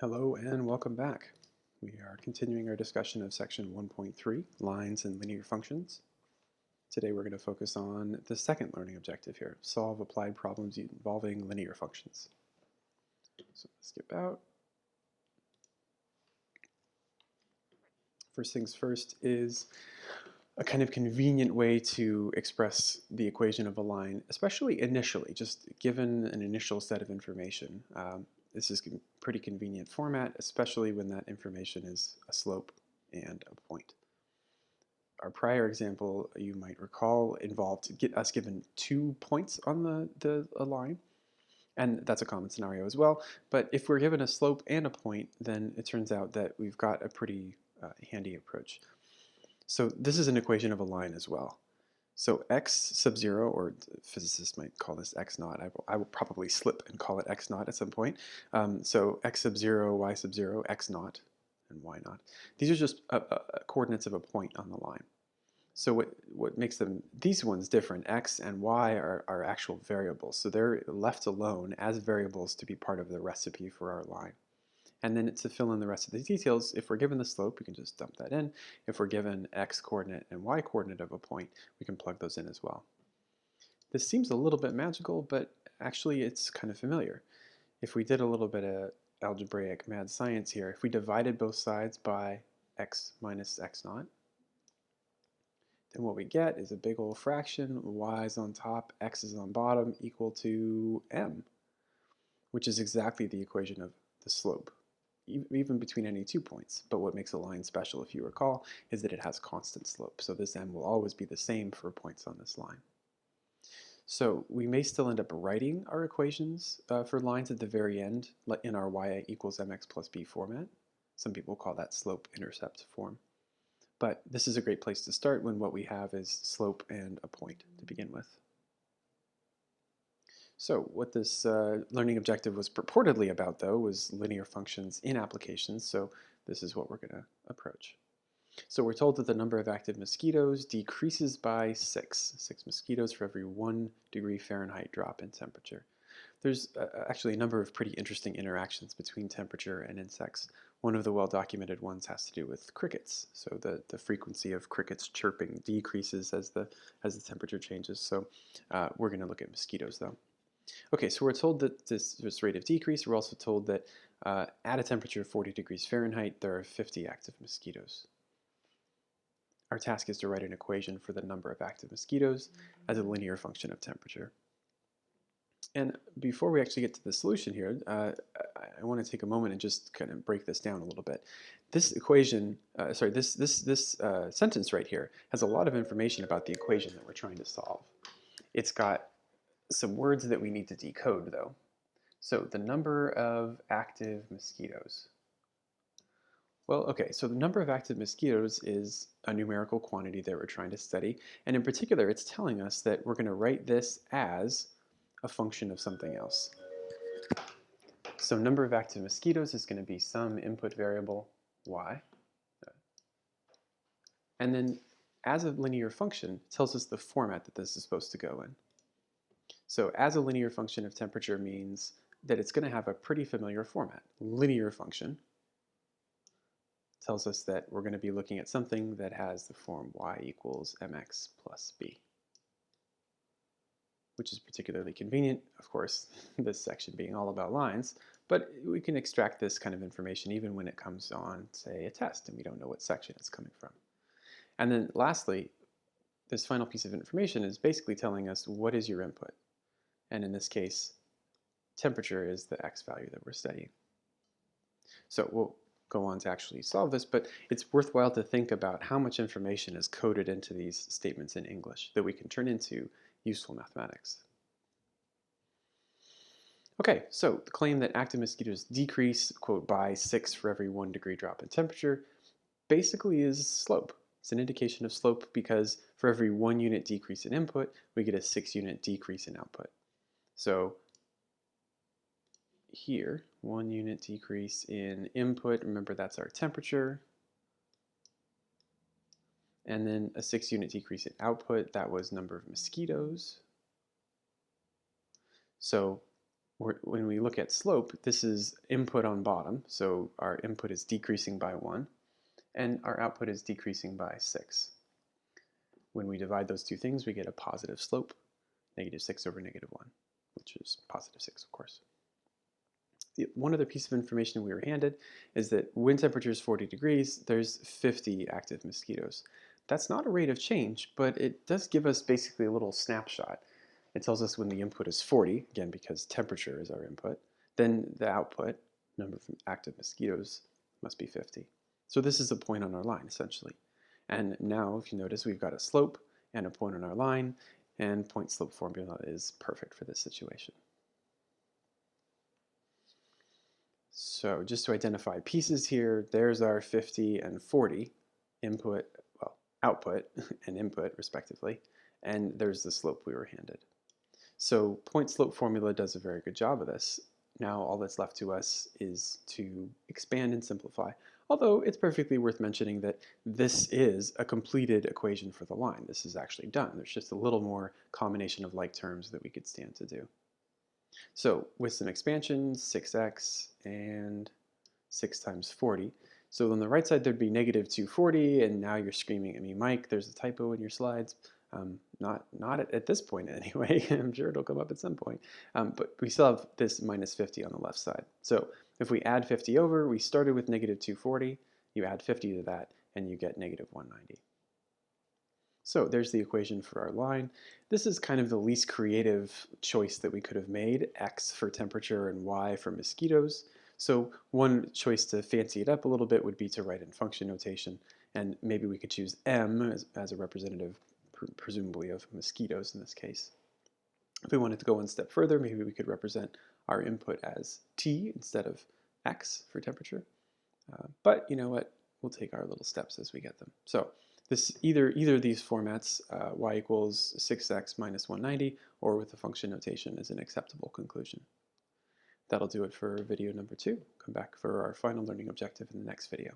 Hello and welcome back. We are continuing our discussion of section 1.3, lines and linear functions. Today we're going to focus on the second learning objective here, solve applied problems involving linear functions. So let's skip out. First things first is a kind of convenient way to express the equation of a line, especially initially, just given an initial set of information. This is a pretty convenient format, especially when that information is a slope and a point. Our prior example, you might recall, involved us given 2 points on the line, and that's a common scenario as well. But if we're given a slope and a point, then it turns out that we've got a pretty handy approach. So this is an equation of a line as well. So x sub 0, or physicists might call this x naught. I will probably slip and call it x naught at some point. So x sub 0, y sub 0, x naught, and y naught. These are just coordinates of a point on the line. So what makes these ones different, x and y, are actual variables. So they're left alone as variables to be part of the recipe for our line. And then to fill in the rest of the details, if we're given the slope, we can just dump that in. If we're given x coordinate and y coordinate of a point, we can plug those in as well. This seems a little bit magical, but actually it's kind of familiar. If we did a little bit of algebraic mad science here, if we divided both sides by x minus x naught, then what we get is a big old fraction, y is on top, x is on bottom, equal to m, which is exactly the equation of the slope, even between any 2 points. But what makes a line special, if you recall, is that it has constant slope. So this m will always be the same for points on this line. So we may still end up writing our equations for lines at the very end in our y equals mx plus b format. Some people call that slope-intercept form. But this is a great place to start when what we have is slope and a point to begin with. So what this learning objective was purportedly about, though, was linear functions in applications. So this is what we're going to approach. So we're told that the number of active mosquitoes decreases by 6 mosquitoes for every 1 degree Fahrenheit drop in temperature. There's actually a number of pretty interesting interactions between temperature and insects. One of the well-documented ones has to do with crickets. So the frequency of crickets chirping decreases as the temperature changes. So we're going to look at mosquitoes, though. Okay, so we're told that this rate of decrease. We're also told that at a temperature of 40 degrees Fahrenheit, there are 50 active mosquitoes. Our task is to write an equation for the number of active mosquitoes as a linear function of temperature. And before we actually get to the solution here, I want to take a moment and just kind of break this down a little bit. This equation, this sentence right here has a lot of information about the equation that we're trying to solve. It's got some words that we need to decode, though. So the number of active mosquitoes. Well, okay, so the number of active mosquitoes is a numerical quantity that we're trying to study. And in particular, it's telling us that we're going to write this as a function of something else. So number of active mosquitoes is going to be some input variable, y. And then as a linear function, it tells us the format that this is supposed to go in. So as a linear function of temperature means that it's going to have a pretty familiar format. Linear function tells us that we're going to be looking at something that has the form y equals mx plus b, which is particularly convenient, of course, this section being all about lines, but we can extract this kind of information even when it comes on, say, a test and we don't know what section it's coming from. And then lastly, this final piece of information is basically telling us what is your input. And in this case, temperature is the x value that we're studying. So we'll go on to actually solve this, but it's worthwhile to think about how much information is coded into these statements in English that we can turn into useful mathematics. Okay, so the claim that active mosquitoes decrease, quote, by 6 for every 1 degree drop in temperature basically is slope. It's an indication of slope because for every 1 unit decrease in input, we get a 6 unit decrease in output. So here, 1 unit decrease in input, remember that's our temperature, and then a 6 unit decrease in output, that was number of mosquitoes. So when we look at slope, this is input on bottom, so our input is decreasing by 1, and our output is decreasing by 6. When we divide those two things, we get a positive slope, -6 over -1, which is positive 6, of course. One other piece of information we were handed is that when temperature is 40 degrees, there's 50 active mosquitoes. That's not a rate of change, but it does give us basically a little snapshot. It tells us when the input is 40, again because temperature is our input, then the output, number of active mosquitoes, must be 50. So this is a point on our line, essentially. And now, if you notice, we've got a slope and a point on our line, and point-slope formula is perfect for this situation. So just to identify pieces here, there's our 50 and 40 input, well, output and input respectively, and there's the slope we were handed. So point-slope formula does a very good job of this. Now all that's left to us is to expand and simplify, although it's perfectly worth mentioning that this is a completed equation for the line. This is actually done. There's just a little more combination of like terms that we could stand to do. So with some expansion, 6x and 6 times 40. So on the right side there'd be negative 240, and now you're screaming at me, Mike, there's a typo in your slides. Not at this point anyway. I'm sure it'll come up at some point. But we still have this minus 50 on the left side. So if we add 50 over, we started with negative 240, you add 50 to that, and you get negative 190. So there's the equation for our line. This is kind of the least creative choice that we could have made, x for temperature and y for mosquitoes. So one choice to fancy it up a little bit would be to write in function notation, and maybe we could choose m as a representative, presumably of mosquitoes in this case. If we wanted to go one step further, maybe we could represent our input as t instead of x for temperature. But you know what? We'll take our little steps as we get them. So this either of these formats, y equals 6x minus 190, or with the function notation is an acceptable conclusion. That'll do it for video number 2. Come back for our final learning objective in the next video.